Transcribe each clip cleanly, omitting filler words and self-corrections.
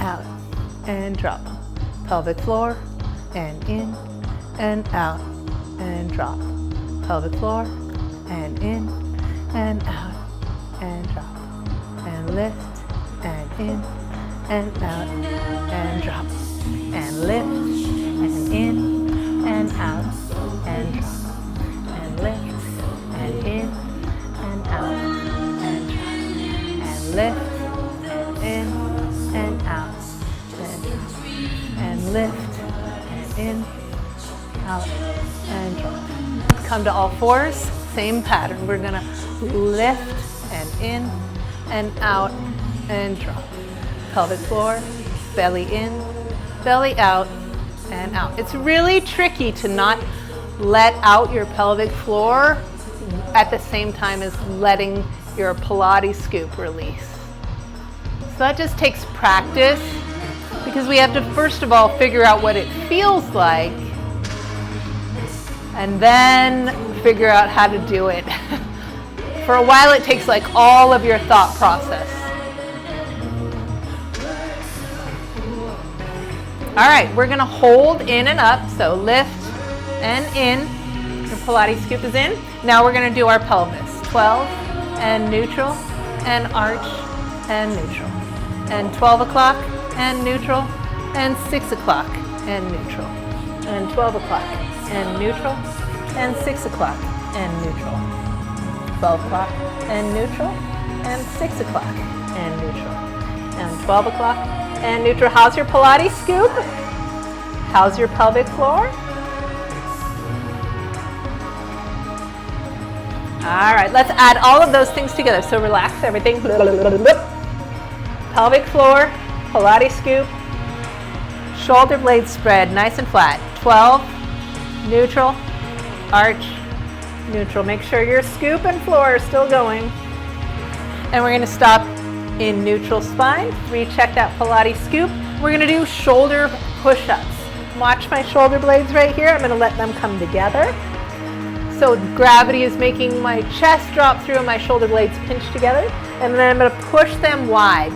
out, and drop. Pelvic floor, and in, and out, and drop. Pelvic floor, and in, and out, and drop. And lift, and in, and out, and drop. And lift, and in, and out, and drop. And lift, and in, and out, and drop. And lift, and in, and out, and drop. And lift, and in, out, and drop. Come to all fours, same pattern. We're gonna lift, and in, and out, and drop. Pelvic floor, belly in, belly out, and out. It's really tricky to not let out your pelvic floor at the same time as letting your Pilates scoop release. So that just takes practice, because we have to first of all figure out what it feels like, and then figure out how to do it. For a while it takes like all of your thought process. All right, we're gonna hold in and up, so lift and in. Your Pilates scoop is in. Now we're gonna do our pelvis. 12 and neutral and arch and neutral. And 12 o'clock and neutral and 6 o'clock and neutral. And 12 o'clock and neutral and 6 o'clock and neutral. 12 o'clock and neutral and 6 o'clock and neutral. And 12 o'clock and neutral. How's your Pilates scoop? How's your pelvic floor? All right, let's add all of those things together. So relax everything. Pelvic floor, Pilates scoop, shoulder blades spread nice and flat. 12, neutral, arch, neutral. Make sure your scoop and floor are still going. And we're gonna stop in neutral spine. Recheck that Pilates scoop. We're gonna do shoulder push-ups. Watch my shoulder blades right here. I'm gonna let them come together. So gravity is making my chest drop through and my shoulder blades pinch together. And then I'm gonna push them wide.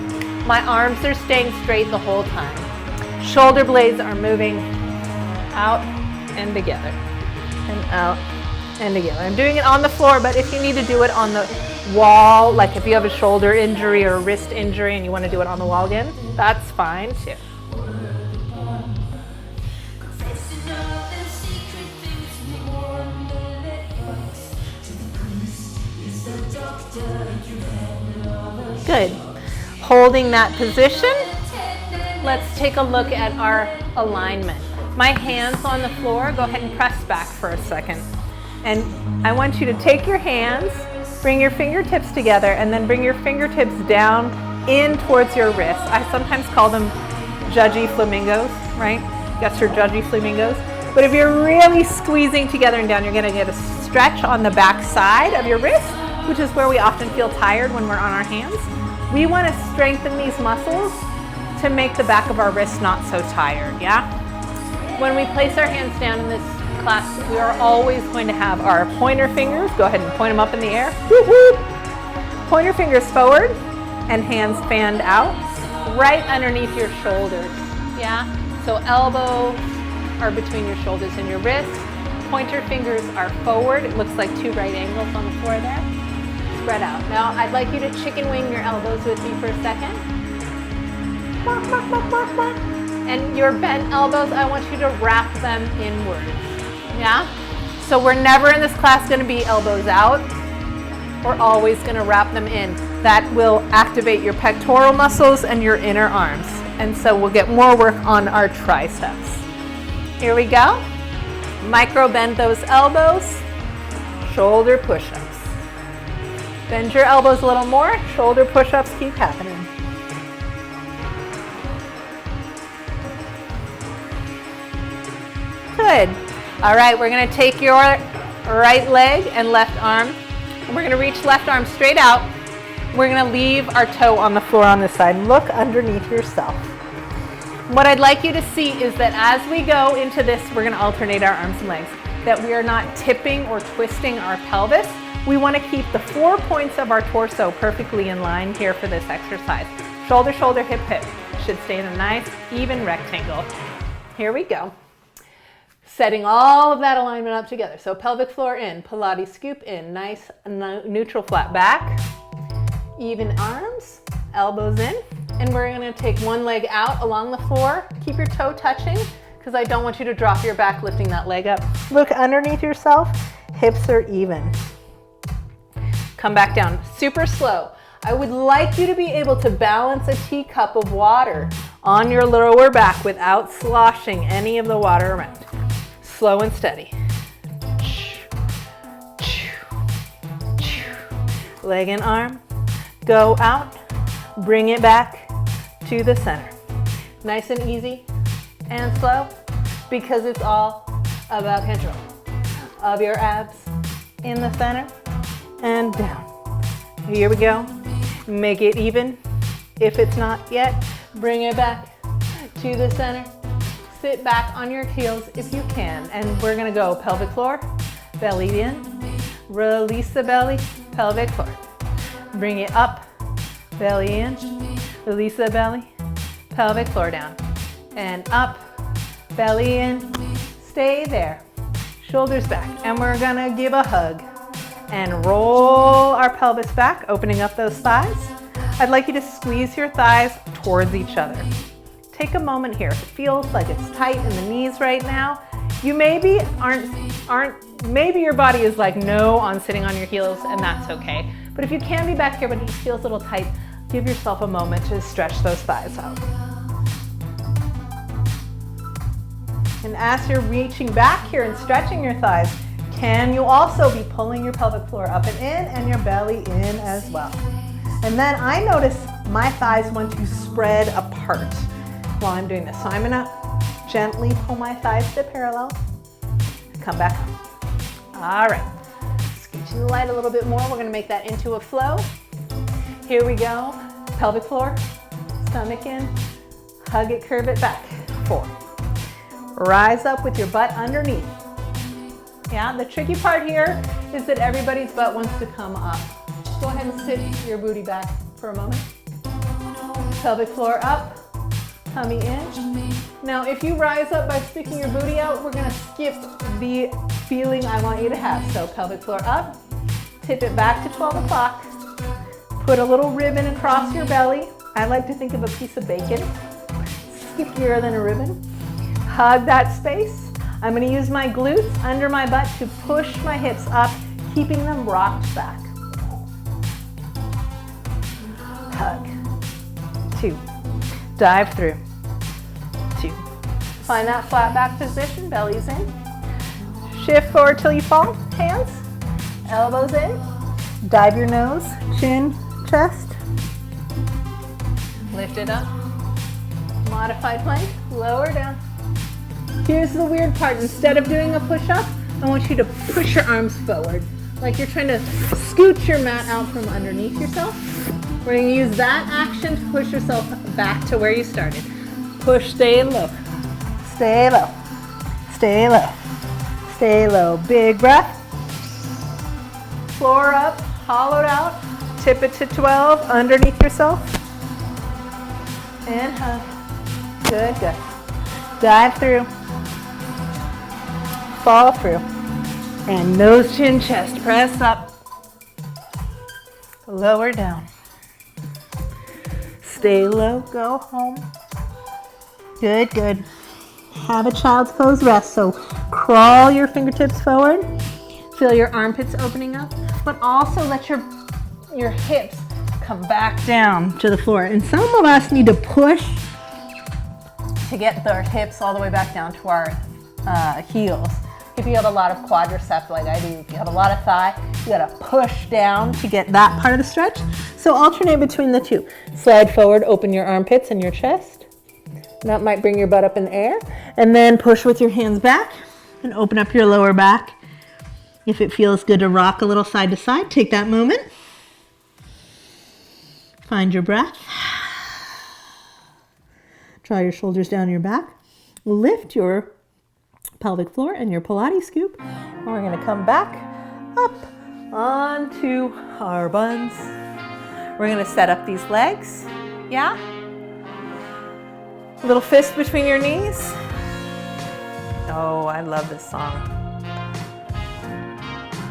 My arms are staying straight the whole time. Shoulder blades are moving out and together, and out and together. I'm doing it on the floor, but if you need to do it on the wall, like if you have a shoulder injury or a wrist injury and you want to do it on the wall again, that's fine too. Good. Holding that position, let's take a look at our alignment. My hands on the floor, go ahead and press back for a second. And I want you to take your hands, bring your fingertips together, and then bring your fingertips down in towards your wrists. I sometimes call them judgy flamingos, right? That's your judgy flamingos. But if you're really squeezing together and down, you're gonna get a stretch on the back side of your wrist, which is where we often feel tired when we're on our hands. We wanna strengthen these muscles to make the back of our wrists not so tired, yeah? When we place our hands down in this class, we are always going to have our pointer fingers. Go ahead and point them up in the air. Whoop, whoop. Pointer fingers forward and hands fanned out, right underneath your shoulders, yeah? So elbows are between your shoulders and your wrists. Pointer fingers are forward. It looks like two right angles on the floor there. Spread out. Now I'd like you to chicken wing your elbows with me for a second. And your bent elbows, I want you to wrap them inwards, yeah? So we're never in this class gonna be elbows out. We're always gonna wrap them in. That will activate your pectoral muscles and your inner arms. And so we'll get more work on our triceps. Here we go. Micro bend those elbows, shoulder push-ups. Bend your elbows a little more, shoulder push-ups keep happening. Good. All right, we're gonna take your right leg and left arm, and we're gonna reach left arm straight out. We're gonna leave our toe on the floor on this side. Look underneath yourself. What I'd like you to see is that as we go into this, we're gonna alternate our arms and legs, that we are not tipping or twisting our pelvis. We wanna keep the 4 points of our torso perfectly in line here for this exercise. Shoulder, shoulder, hip, hip. should stay in a nice, even rectangle. Here we go. Setting all of that alignment up together. So pelvic floor in, Pilates scoop in, nice neutral flat back, even arms, elbows in, and we're gonna take one leg out along the floor. Keep your toe touching because I don't want you to drop your back lifting that leg up. Look underneath yourself, hips are even. Come back down, super slow. I would like you to be able to balance a teacup of water on your lower back without sloshing any of the water around. Slow and steady. Leg and arm, go out, bring it back to the center. Nice and easy and slow because it's all about control of your abs in the center and down. Here we go. Make it even. If it's not yet, bring it back to the center. Sit back on your heels if you can. And we're gonna go pelvic floor, belly in, release the belly, pelvic floor. Bring it up, belly in, release the belly, pelvic floor down. And up, belly in, stay there. Shoulders back. And we're gonna give a hug and roll our pelvis back, opening up those thighs. I'd like you to squeeze your thighs towards each other. Take a moment here. If it feels like it's tight in the knees right now, you maybe maybe your body is like no on sitting on your heels, and that's okay. But if you can be back here but it feels a little tight, give yourself a moment to stretch those thighs out. And as you're reaching back here and stretching your thighs, can you also be pulling your pelvic floor up and in and your belly in as well? And then I notice my thighs want to spread apart while I'm doing this. So I'm gonna gently pull my thighs to parallel, come back up. All right, scoot to the light a little bit more. We're gonna make that into a flow. Here we go, pelvic floor, stomach in, hug it, curve it back, 4. Rise up with your butt underneath. Yeah, the tricky part here is that everybody's butt wants to come up. Go ahead and sit your booty back for a moment. Pelvic floor up, tummy in. Now, if you rise up by sticking your booty out, we're gonna skip the feeling I want you to have. So pelvic floor up, tip it back to 12 o'clock. Put a little ribbon across your belly. I like to think of a piece of bacon. Skippier than a ribbon. Hug that space. I'm going to use my glutes under my butt to push my hips up, keeping them rocked back. Hug. 2. Dive through. 2. Find that flat back position, belly's in. Shift forward till you fall, hands, elbows in. Dive your nose, chin, chest. Lift it up. Modified plank, lower down. Here's the weird part. Instead of doing a push-up, I want you to push your arms forward. Like you're trying to scoot your mat out from underneath yourself. We're going to use that action to push yourself back to where you started. Push, stay low. Stay low. Stay low. Stay low. Big breath. Floor up, hollowed out. Tip it to 12 underneath yourself. And hug. Good, good. Dive through. Fall through. And nose, chin, chest. Press up. Lower down. Stay low. Go home. Good, good. Have a child's pose rest. So crawl your fingertips forward. Feel your armpits opening up. But also let your hips come back down to the floor. And some of us need to push to get their hips all the way back down to our heels. If you have a lot of quadricep like I do, if you have a lot of thigh, you gotta push down to get that part of the stretch. So alternate between the two. Slide forward, open your armpits and your chest. That might bring your butt up in the air. And then push with your hands back and open up your lower back. If it feels good to rock a little side to side, take that moment. Find your breath. Draw your shoulders down your back. Lift your pelvic floor and your Pilates scoop. And we're going to come back up onto our buns. We're going to set up these legs. Yeah? Little fist between your knees. Oh, I love this song.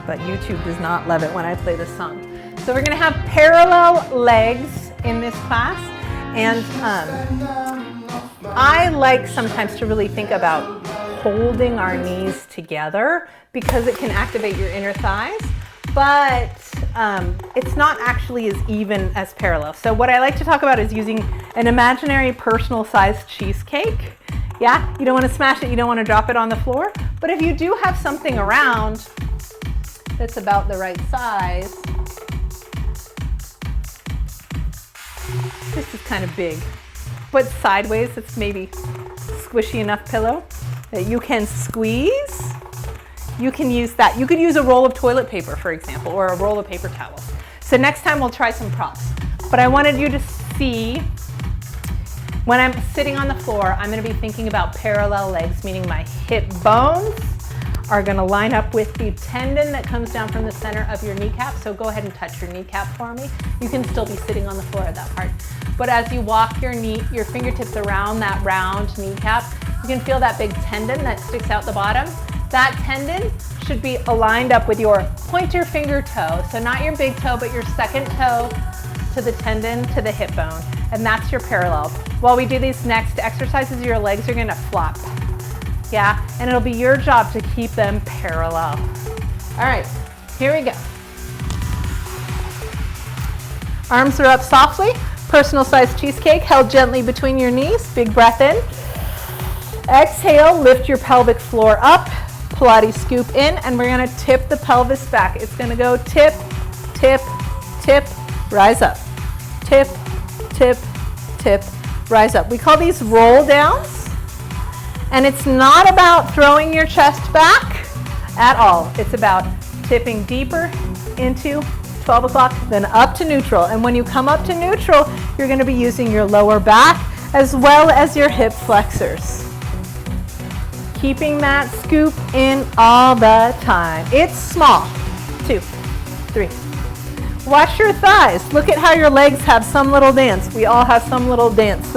But YouTube does not love it when I play this song. So we're gonna have parallel legs in this class. And I like sometimes to really think about holding our knees together because it can activate your inner thighs, but it's not actually as even as parallel. So what I like to talk about is using an imaginary personal sized cheesecake. Yeah, you don't want to smash it, you don't want to drop it on the floor, but if you do have something around that's about the right size, this is kind of big, but sideways, it's maybe squishy enough pillow that you can squeeze. You can use that. You could use a roll of toilet paper, for example, or a roll of paper towels. So next time we'll try some props. But I wanted you to see, when I'm sitting on the floor, I'm gonna be thinking about parallel legs, meaning my hip bones are gonna line up with the tendon that comes down from the center of your kneecap. So go ahead and touch your kneecap for me. You can still be sitting on the floor at that part. But as you walk your fingertips around that round kneecap, you can feel that big tendon that sticks out the bottom. That tendon should be aligned up with your pointer finger toe. So not your big toe, but your second toe to the tendon, to the hip bone. And that's your parallel. While we do these next exercises, your legs are gonna flop. Yeah, and it'll be your job to keep them parallel. All right, here we go. Arms are up softly. Personal sized cheesecake held gently between your knees. Big breath in. Exhale, lift your pelvic floor up. Pilates scoop in, and we're gonna tip the pelvis back. It's gonna go tip, tip, tip, rise up. Tip, tip, tip, rise up. We call these roll downs, and it's not about throwing your chest back at all. It's about tipping deeper into 12 o'clock, then up to neutral. And when you come up to neutral, you're gonna be using your lower back as well as your hip flexors. Keeping that scoop in all the time. It's small. 2, 3. Watch your thighs. Look at how your legs have some little dance. We all have some little dance.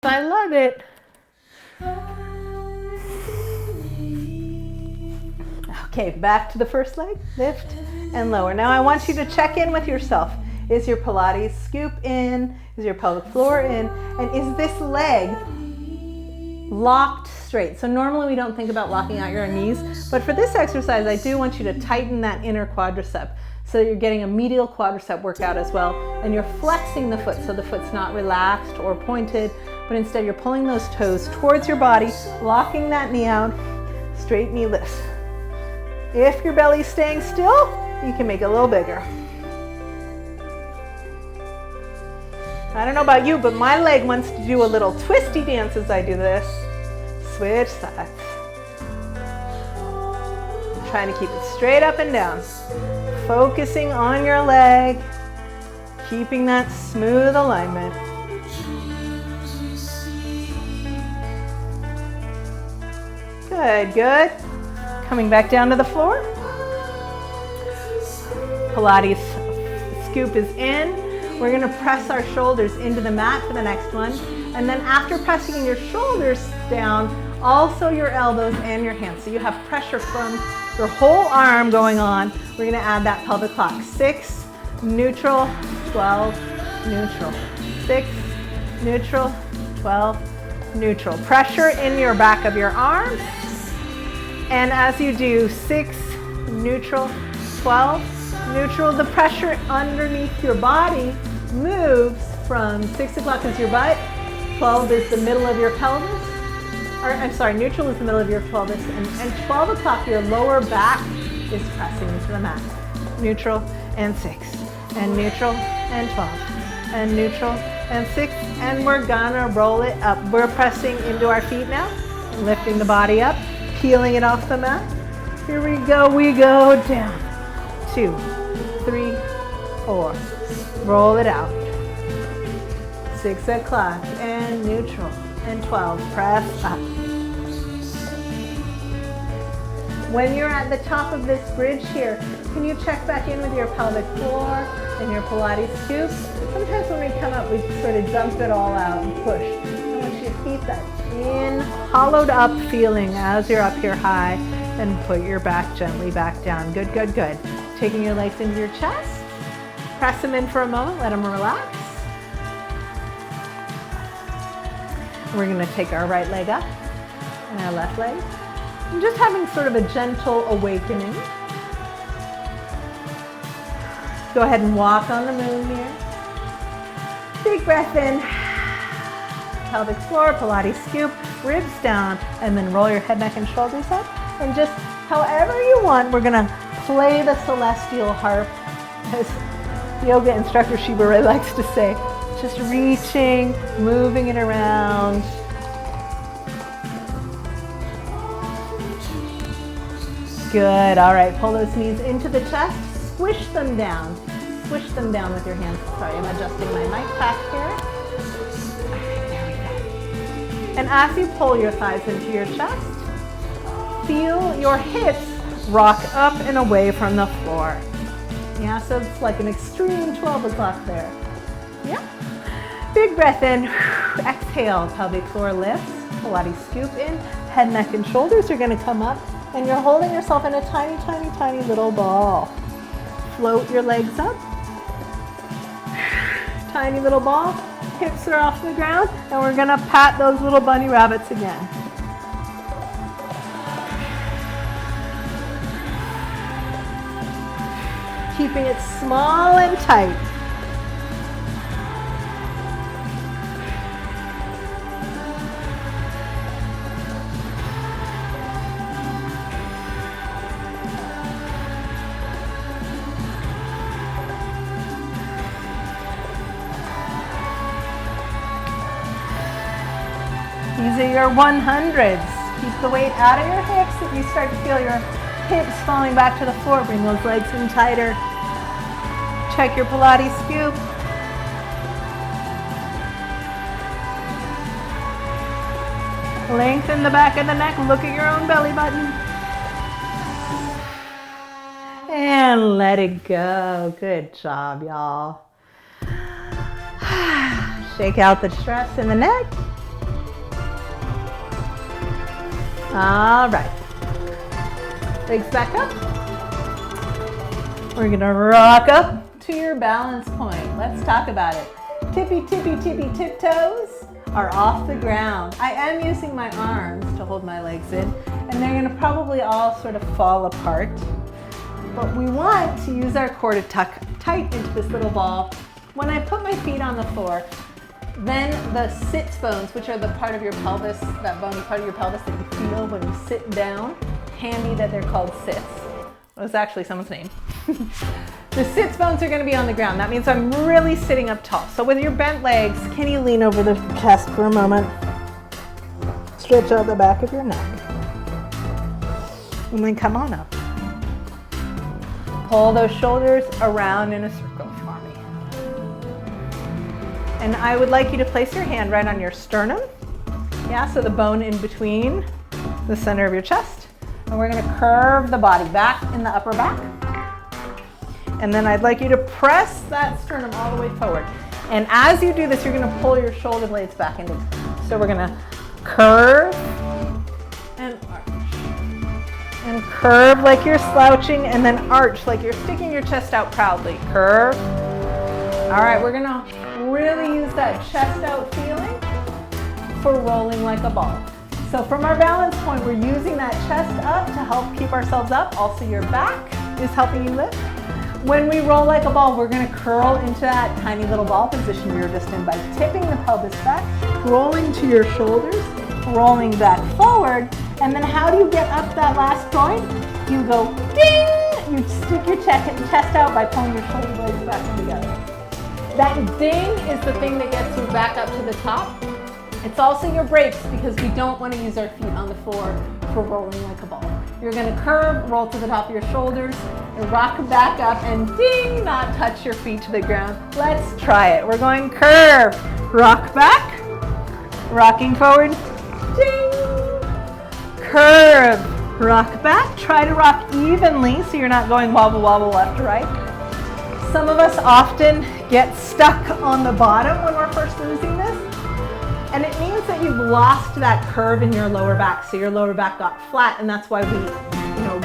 I love it. Okay, back to the first leg. Lift and lower. Now I want you to check in with yourself. Is your Pilates scoop in? Is your pelvic floor in? And is this leg locked straight? So normally we don't think about locking out your knees, but for this exercise, I do want you to tighten that inner quadricep so that you're getting a medial quadricep workout as well, and you're flexing the foot so the foot's not relaxed or pointed, but instead you're pulling those toes towards your body, locking that knee out, straight knee lifts. If your belly's staying still, you can make it a little bigger. I don't know about you, but my leg wants to do a little twisty dance as I do this. Switch sides. I'm trying to keep it straight up and down. Focusing on your leg, keeping that smooth alignment. Good, good. Coming back down to the floor. Pilates scoop is in. We're going to press our shoulders into the mat for the next one. And then after pressing your shoulders down, also your elbows and your hands. So you have pressure from your whole arm going on. We're going to add that pelvic clock. 6, neutral, 12, neutral. 6, neutral, 12, neutral. Pressure in your back of your arms. And as you do 6, neutral, 12, neutral, the pressure underneath your body moves from 6 o'clock is your butt, 12 is the middle of your pelvis, or I'm sorry, neutral is the middle of your pelvis, and 12 o'clock your lower back is pressing into the mat. Neutral and 6, and neutral and 12, and neutral and 6, and we're gonna roll it up. We're pressing into our feet now, lifting the body up, peeling it off the mat. Here we go down. 2, 3, 4. Roll it out. 6 o'clock and neutral and 12. Press up. When you're at the top of this bridge here, can you check back in with your pelvic floor and your Pilates scoop? Sometimes when we come up, we sort of dump it all out and push. I want you to keep that in, hollowed up feeling as you're up here high, and put your back gently back down. Good, good, good. Taking your legs into your chest. Press them in for a moment, let them relax. We're gonna take our right leg up and our left leg. And just having sort of a gentle awakening. Go ahead and walk on the moon here. Big breath in. Pelvic floor, Pilates scoop, ribs down, and then roll your head, neck, and shoulders up. And just however you want, we're gonna play the celestial harp, as yoga instructor Shiba really likes to say. Just reaching, moving it around. Good, all right, pull those knees into the chest, squish them down. Squish them down with your hands. Sorry, I'm adjusting my mic pack here. All right, there we go. And as you pull your thighs into your chest, feel your hips rock up and away from the floor. Yeah, so it's like an extreme 12 o'clock there. Yeah. Big breath in. Exhale, pelvic floor lifts. Pilates scoop in. Head, neck, and shoulders are going to come up, and you're holding yourself in a tiny, tiny, tiny little ball. Float your legs up. Tiny little ball. Hips are off the ground, and we're going to pat those little bunny rabbits again. Keeping it small and tight. These are your 100s. Keep the weight out of your hips. If you start to feel your hips falling back to the floor, bring those legs in tighter. Check your Pilates scoop. Lengthen the back of the neck. Look at your own belly button. And let it go. Good job, y'all. Shake out the stress in the neck. All right. Legs back up. We're gonna rock up to your balance point. Let's talk about it. Tippy, tippy, tippy tiptoes are off the ground. I am using my arms to hold my legs in, and they're gonna probably all sort of fall apart. But we want to use our core to tuck tight into this little ball. When I put my feet on the floor, then the sits bones, which are the part of your pelvis, that bony part of your pelvis that you feel when you sit down, handy that they're called sits. It was actually someone's name. The sits bones are gonna be on the ground. That means I'm really sitting up tall. So with your bent legs, can you lean over the chest for a moment? Stretch out the back of your neck. And then come on up. Pull those shoulders around in a circle for me. And I would like you to place your hand right on your sternum. Yeah, so the bone in between the center of your chest. And we're gonna curve the body back in the upper back. And then I'd like you to press that sternum all the way forward. And as you do this, you're gonna pull your shoulder blades back into. So we're gonna curve and arch. And curve like you're slouching, and then arch like you're sticking your chest out proudly. Curve. All right, we're gonna really use that chest out feeling for rolling like a ball. So from our balance point, we're using that chest up to help keep ourselves up. Also, your back is helping you lift. When we roll like a ball, we're gonna curl into that tiny little ball position we were just in by tipping the pelvis back, rolling to your shoulders, rolling back forward. And then how do you get up that last joint? You go ding! You stick your chest out by pulling your shoulder blades back together. That ding is the thing that gets you back up to the top. It's also your brakes because we don't want to use our feet on the floor for rolling like a ball. You're going to curve, roll to the top of your shoulders, and rock back up and ding, not touch your feet to the ground. Let's try it. We're going curve, rock back, rocking forward, ding, curve, rock back. Try to rock evenly so you're not going wobble, wobble left to right. Some of us often get stuck on the bottom when we're first losing this. And it means that you've lost that curve in your lower back. So your lower back got flat, and that's why we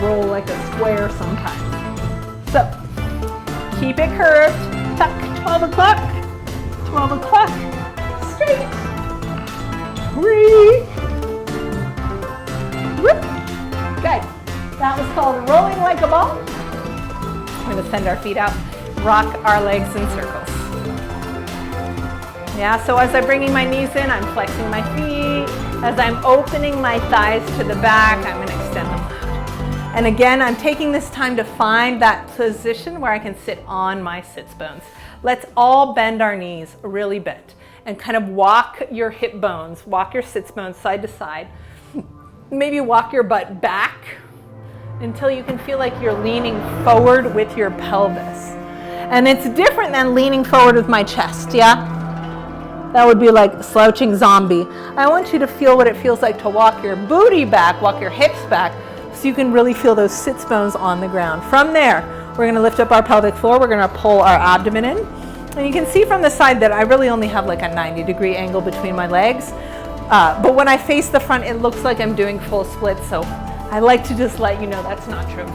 roll like a square sometimes. So keep it curved, tuck, 12 o'clock, 12 o'clock, straight, 3, whoop. Good. That was called rolling like a ball. We're gonna send our feet out, rock our legs in circles. Yeah, so as I'm bringing my knees in, I'm flexing my feet. As I'm opening my thighs to the back, I'm gonna extend them out. And again, I'm taking this time to find that position where I can sit on my sits bones. Let's all bend our knees, really bent, and kind of walk your hip bones, walk your sits bones side to side. Maybe walk your butt back until you can feel like you're leaning forward with your pelvis. And it's different than leaning forward with my chest, yeah? That would be like slouching zombie. I want you to feel what it feels like to walk your booty back, walk your hips back, so you can really feel those sits bones on the ground. From there, we're gonna lift up our pelvic floor. We're gonna pull our abdomen in. And you can see from the side that I really only have like a 90-degree angle between my legs. But when I face the front, it looks like I'm doing full splits. So I like to just let you know that's not true.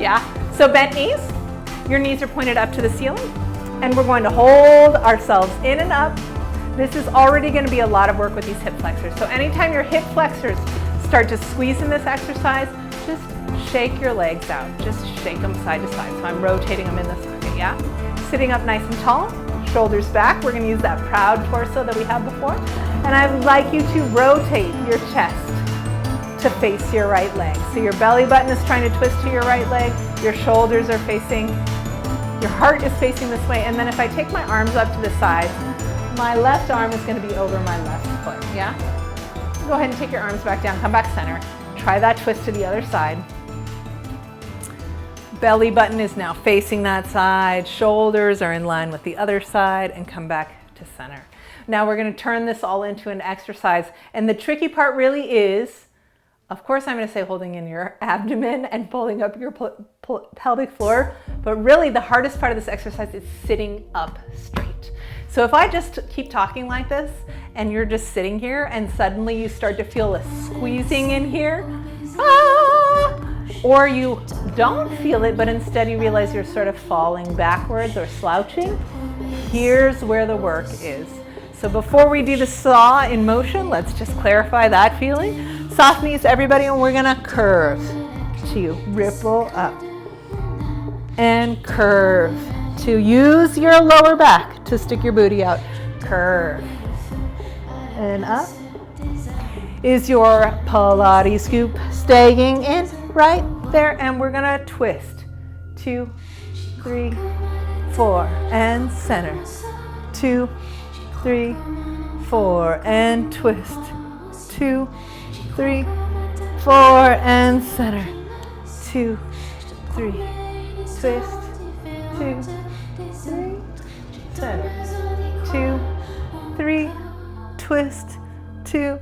Yeah, so bent knees. Your knees are pointed up to the ceiling. And we're going to hold ourselves in and up. This is already going to be a lot of work with these hip flexors. So anytime your hip flexors start to squeeze in this exercise, just shake your legs out. Just shake them side to side. So I'm rotating them in the socket, yeah? Sitting up nice and tall, shoulders back. We're going to use that proud torso that we had before. And I would like you to rotate your chest to face your right leg. So your belly button is trying to twist to your right leg. Your shoulders are facing. Your heart is facing this way, and then if I take my arms up to the side, my left arm is going to be over my left foot, yeah? Go ahead and take your arms back down, come back center. Try that twist to the other side. Belly button is now facing that side, shoulders are in line with the other side, and come back to center. Now we're going to turn this all into an exercise, and the tricky part really is, of course I'm going to say holding in your abdomen and pulling up your pelvic floor, but really the hardest part of this exercise is sitting up straight. So if I just keep talking like this and you're just sitting here and suddenly you start to feel a squeezing in here, or you don't feel it, but instead you realize you're sort of falling backwards or slouching, here's where the work is. So before we do the saw in motion, let's just clarify that feeling. Soft knees, everybody, and we're gonna curve to ripple up and curve to use your lower back to stick your booty out. Curve and up. Is your Pilates scoop staying in right there? And we're gonna twist. 2, 3, 4, and center. 2, 3, 4, and twist. 2, 3, 4, and center. 2, 3, twist. 2, 3, center. 2, 3, twist. 2,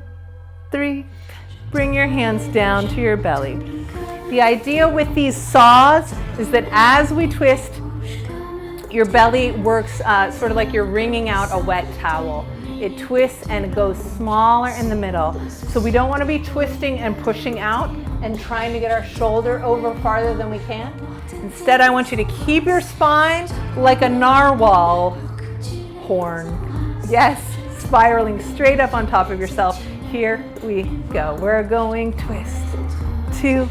3, bring your hands down to your belly. The idea with these saws is that as we twist, your belly works sort of like you're wringing out a wet towel. It twists and goes smaller in the middle. So we don't want to be twisting and pushing out and trying to get our shoulder over farther than we can. Instead, I want you to keep your spine like a narwhal horn. Yes, spiraling straight up on top of yourself. Here we go. We're going twist. 2,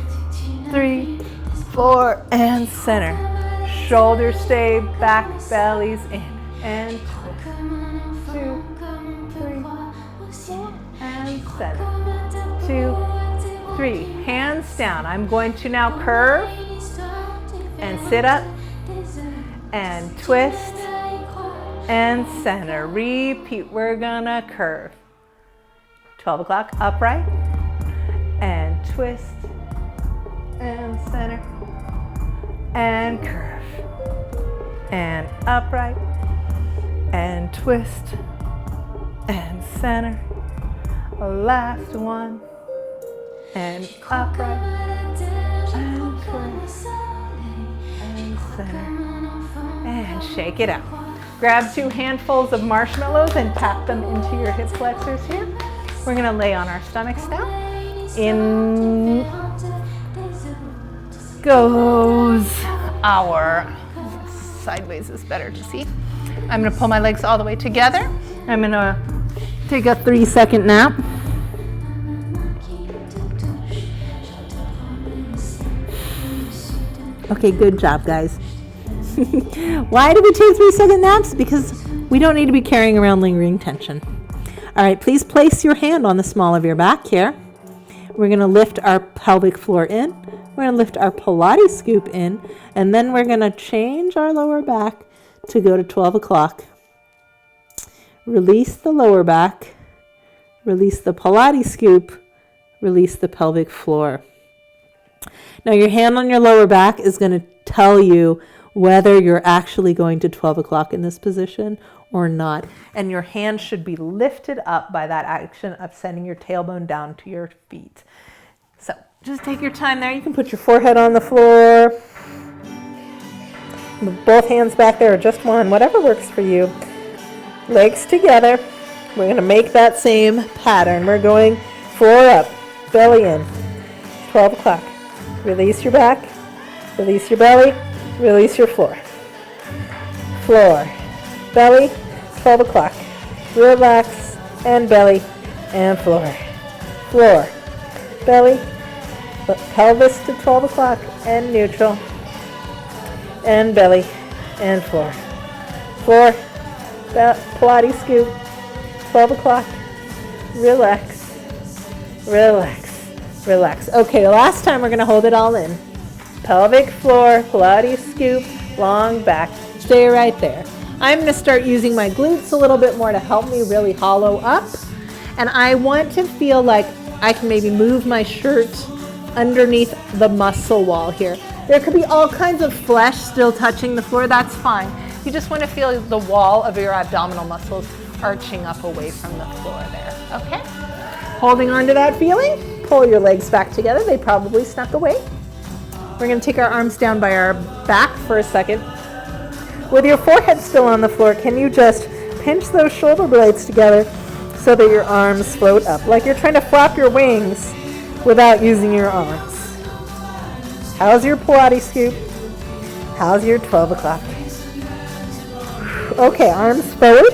3, 4, and center. Shoulders stay back, bellies in, and twist. 2, 3, 4, and center. 2, 3, hands down. I'm going to now curve and sit up and twist and center. Repeat. We're gonna curve. 12 o'clock, upright, and twist, and center, and curve, and upright, and twist, and center. Last one, and upright, and twist, and center, and shake it out. Grab 2 handfuls of marshmallows and tap them into your hip flexors here. We're gonna lay on our stomachs now. In goes our, sideways is better to see. I'm gonna pull my legs all the way together. I'm gonna take a 3-second nap. Okay, good job, guys. Why do we take 3-second naps? Because we don't need to be carrying around lingering tension. All right, please place your hand on the small of your back here. We're going to lift our pelvic floor in. We're going to lift our Pilates scoop in, and then we're going to change our lower back to go to 12 o'clock. Release the lower back, release the Pilates scoop, release the pelvic floor. Now your hand on your lower back is going to tell you whether you're actually going to 12 o'clock in this position or not. And your hand should be lifted up by that action of sending your tailbone down to your feet. So just take your time there. You can put your forehead on the floor. Both hands back there or just one, whatever works for you. Legs together. We're going to make that same pattern. We're going floor up, belly in, 12 o'clock. Release your back, release your belly, release your floor. Floor. Belly, 12 o'clock. Relax, and belly, and floor. Floor. Belly, pelvis to 12 o'clock, and neutral. And belly, and floor. Floor. Pilates scoop, 12 o'clock. Relax. Relax. Relax. Okay, the last time we're going to hold it all in. Pelvic floor, Pilates scoop, long back. Stay right there. I'm going to start using my glutes a little bit more to help me really hollow up. And I want to feel like I can maybe move my shirt underneath the muscle wall here. There could be all kinds of flesh still touching the floor. That's fine. You just want to feel the wall of your abdominal muscles arching up away from the floor there. Okay? Holding on to that feeling, pull your legs back together. They probably snuck away. We're going to take our arms down by our back for a second. With your forehead still on the floor, can you just pinch those shoulder blades together so that your arms float up, like you're trying to flap your wings without using your arms. How's your Pilates scoop? How's your 12 o'clock? Okay, arms forward.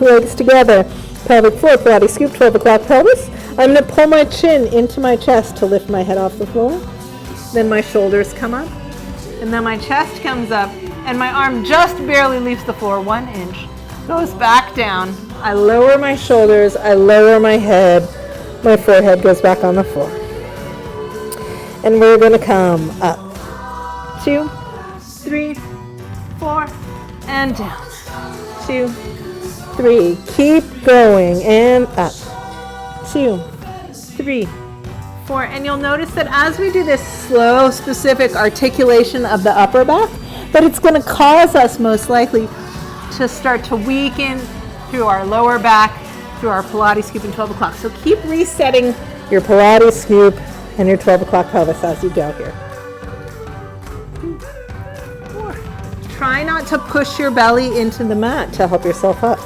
Legs together. Pelvic floor, Pilates scoop, 12 o'clock pelvis. I'm going to pull my chin into my chest to lift my head off the floor. Then my shoulders come up. And then my chest comes up. And my arm just barely leaves the floor, 1 inch. Goes back down. I lower my shoulders. I lower my head. My forehead goes back on the floor. And we're going to come up. 2, 3, 4, and down. 2, 3. Keep going and up. 2, 3, 4. And you'll notice that as we do this slow, specific articulation of the upper back, that it's going to cause us most likely to start to weaken through our lower back, through our Pilates scoop and 12 o'clock. So keep resetting your Pilates scoop and your 12 o'clock pelvis as you go here. 2, 4. Try not to push your belly into the mat to help yourself up.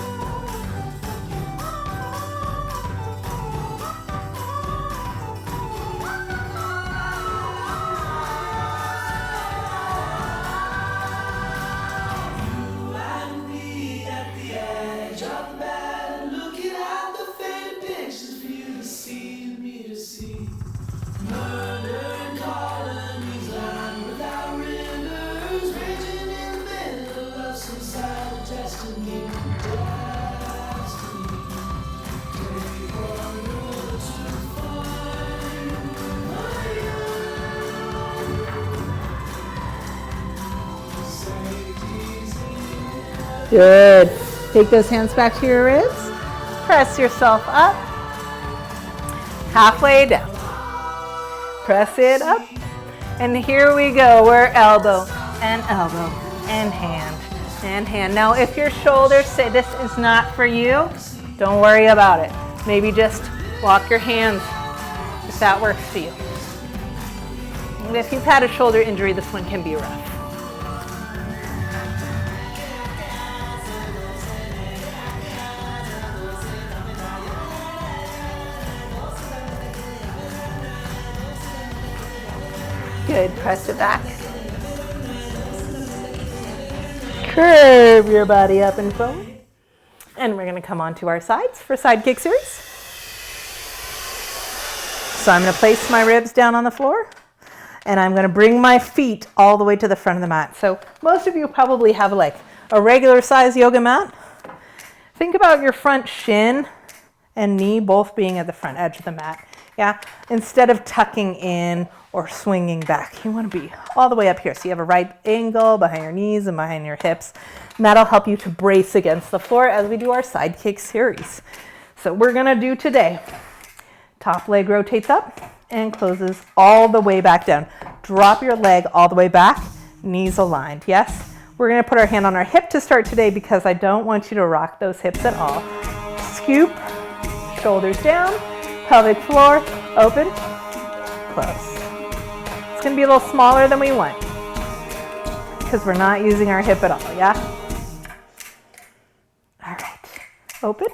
Good. Take those hands back to your ribs. Press yourself up. Halfway down. Press it up. And here we go. We're elbow and elbow and hand and hand. Now if your shoulders say this is not for you, don't worry about it. Maybe just walk your hands if that works for you. And if you've had a shoulder injury, this one can be rough. Good, press it back. Curve your body up and forward. And we're going to come onto our sides for side kick series. So I'm going to place my ribs down on the floor. And I'm going to bring my feet all the way to the front of the mat. So most of you probably have like a regular size yoga mat. Think about your front shin and knee both being at the front edge of the mat. Yeah, instead of tucking in or swinging back, you want to be all the way up here. So you have a right angle behind your knees and behind your hips. And that'll help you to brace against the floor as we do our side kick series. So we're going to do today, top leg rotates up and closes all the way back down. Drop your leg all the way back, knees aligned. Yes, we're going to put our hand on our hip to start today because I don't want you to rock those hips at all. Scoop, shoulders down. Pelvic floor, open, close. It's going to be a little smaller than we want because we're not using our hip at all, yeah? All right, open,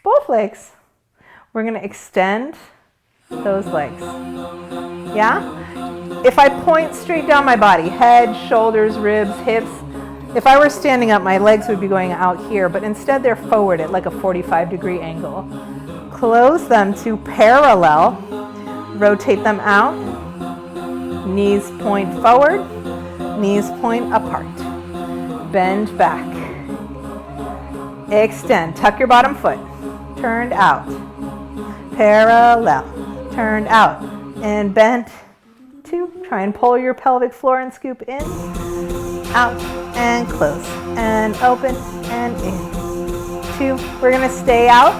both legs. We're going to extend those legs, yeah? If I point straight down my body, head, shoulders, ribs, hips, if I were standing up, my legs would be going out here, but instead they're forward at like a 45-degree angle. Close them to parallel, rotate them out, knees point forward, knees point apart, bend back, extend, tuck your bottom foot, turned out, parallel, turned out, and bend, 2, try and pull your pelvic floor and scoop in, out, and close, and open, and in, 2, we're going to stay out.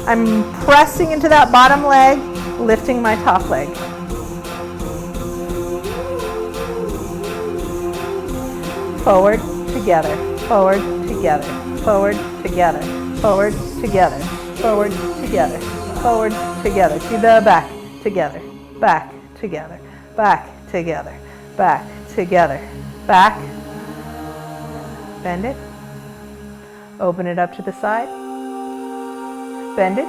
I'm pressing into that bottom leg, lifting my top leg. Forward, together, forward, together, forward, together, forward, together, forward, together, forward, together, to the back, together, back, together, back, together, back, together, back. Bend it. Open it up to the side. Bend it.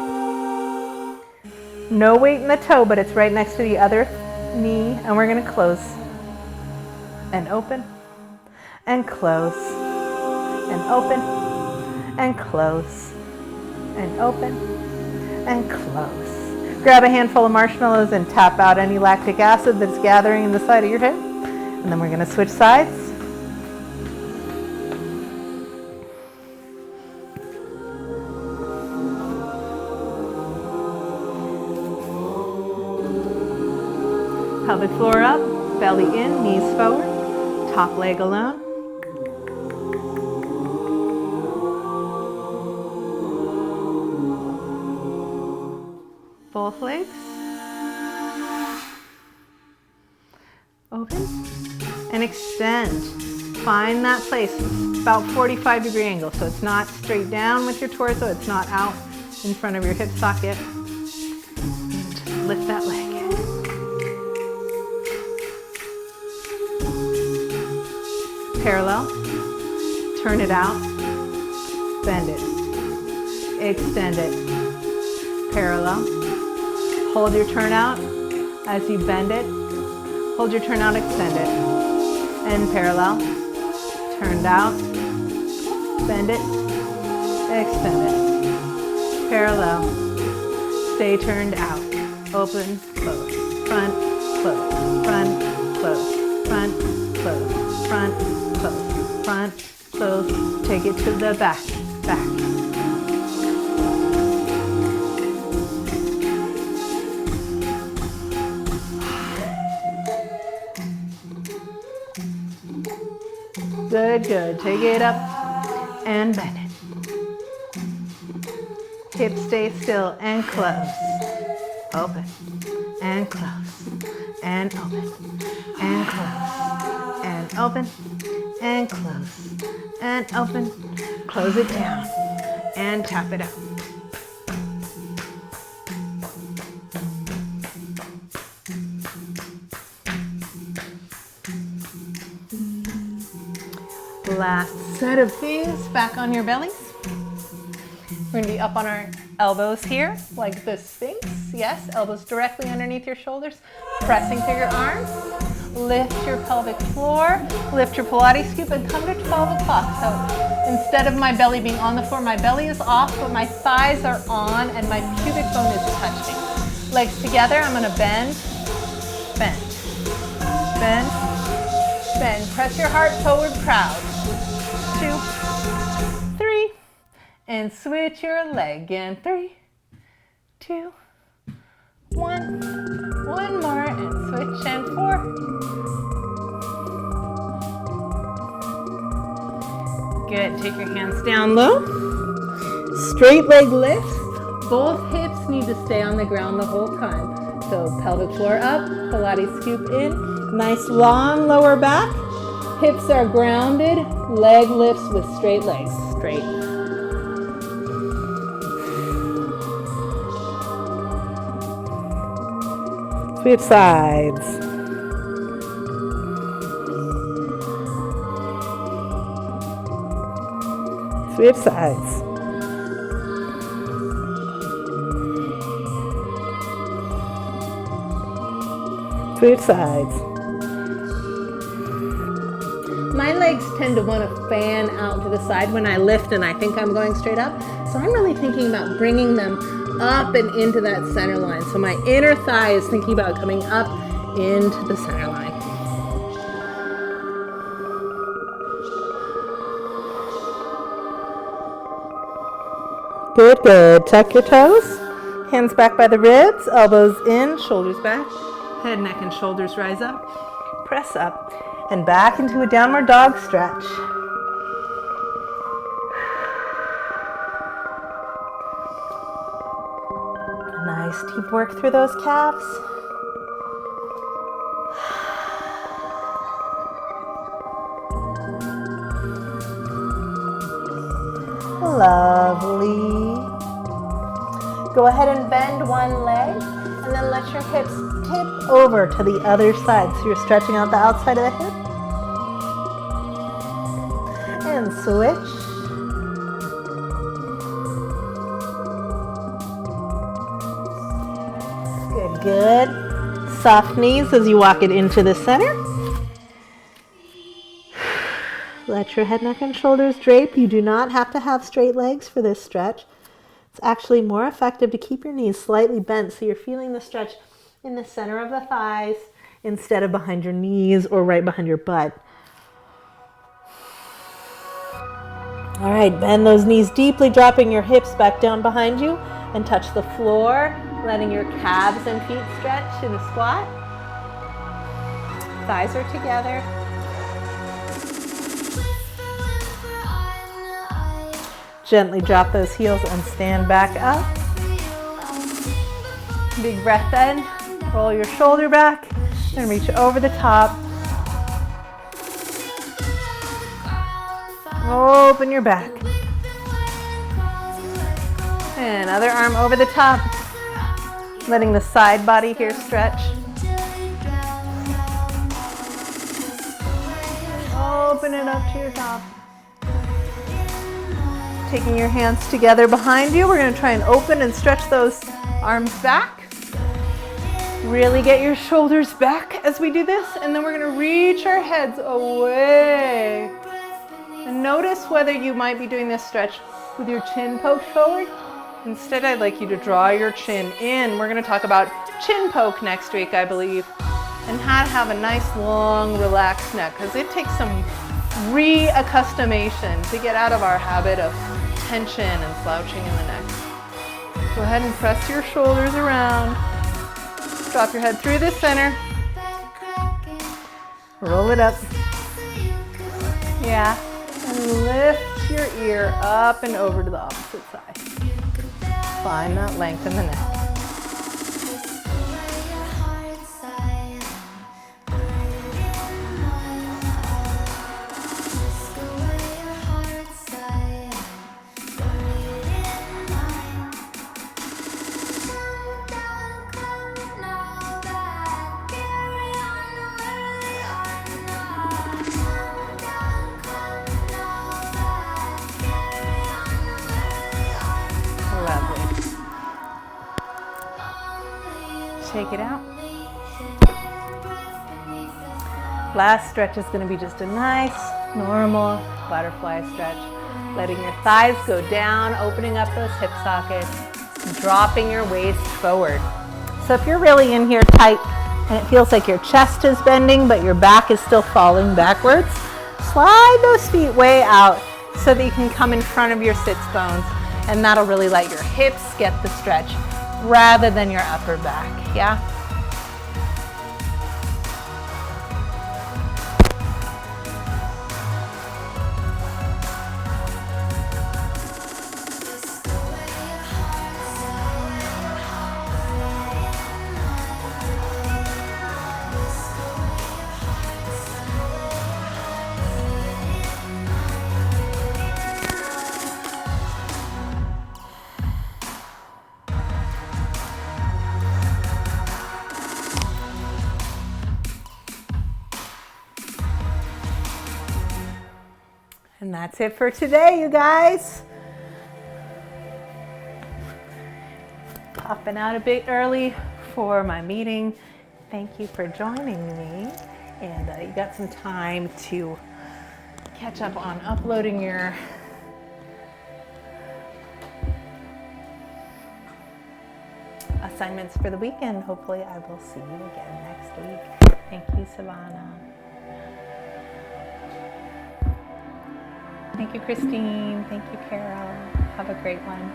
No weight in the toe, but it's right next to the other knee, and we're going to close and open and close and open and close and open and close. Grab a handful of marshmallows and tap out any lactic acid that's gathering in the side of your hip. And then we're going to switch sides. Pelvic floor up, belly in, knees forward, top leg alone. Both legs. Open and extend. Find that place, about 45-degree angle, so it's not straight down with your torso, it's not out in front of your hip socket. And lift that leg. Parallel, turn it out, bend it, extend it, parallel, hold your turn out as you bend it, hold your turn out, extend it, and parallel, turned out, bend it, extend it, parallel, stay turned out, open, close, front, close, front, close, front, close, front, close, front, close, take it to the back, back. Good, good. Take it up and bend it. Hips stay still and close. Open and close and open and close and open and close and open. Close it down and tap it out. Last set of things, back on your bellies. We're going to be up on our elbows here, like the Sphinx. Yes, elbows directly underneath your shoulders, pressing through your arms. Lift your pelvic floor, lift your Pilates scoop, and come to 12 o'clock. So instead of my belly being on the floor, my belly is off, but my thighs are on, and my pubic bone is touching. Legs together, I'm going to bend, bend, bend, bend. Press your heart forward, proud. 2, 3, and switch your leg in. 3, 2, 1. One more and switch and 4. Good. Take your hands down low. Straight leg lift. Both hips need to stay on the ground the whole time. So pelvic floor up, Pilates scoop in. Nice long lower back. Hips are grounded, leg lifts with straight legs, straight. Switch sides. Switch sides. Switch sides. My legs tend to want to fan out to the side when I lift and I think I'm going straight up. So I'm really thinking about bringing them up and into that center line. So my inner thigh is thinking about coming up into the center line. Good, good. Tuck your toes. Hands back by the ribs, elbows in, shoulders back. Head, neck, and shoulders rise up. Press up. And back into a downward dog stretch. Nice deep work through those calves. Lovely. Go ahead and bend one leg and then let your hips tip over to the other side. So you're stretching out the outside of the hip. And switch. Good. Soft knees as you walk it into the center. Let your head, neck, and shoulders drape. You do not have to have straight legs for this stretch. It's actually more effective to keep your knees slightly bent so you're feeling the stretch in the center of the thighs instead of behind your knees or right behind your butt. All right, bend those knees deeply, dropping your hips back down behind you and touch the floor, letting your calves and feet stretch in a squat. Thighs are together. Gently drop those heels and stand back up. Big breath in. Roll your shoulder back and reach over the top. Open your back. And other arm over the top. Letting the side body here stretch. Open it up to your top. Taking your hands together behind you, we're going to try and open and stretch those arms back. Really get your shoulders back as we do this, and then we're going to reach our heads away. And notice whether you might be doing this stretch with your chin poked forward. Instead, I'd like you to draw your chin in. We're going to talk about chin poke next week, I believe, and how to have a nice, long, relaxed neck, because it takes some reaccustomation to get out of our habit of tension and slouching in the neck. Go ahead and press your shoulders around. Drop your head through the center. Roll it up. Yeah. And lift your ear up and over to the opposite side. Find that length in the neck. Shake it out. Last stretch is going to be just a nice, normal butterfly stretch. Letting your thighs go down, opening up those hip sockets, dropping your waist forward. So if you're really in here tight and it feels like your chest is bending but your back is still falling backwards, slide those feet way out so that you can come in front of your sits bones, and that'll really let your hips get the stretch rather than your upper back, yeah? And that's it for today, you guys. Popping out a bit early for my meeting. Thank you for joining me. And you got some time to catch up on uploading your assignments for the weekend. Hopefully I will see you again next week. Thank you, Savannah. Thank you, Christine. Thank you, Carol. Have a great one.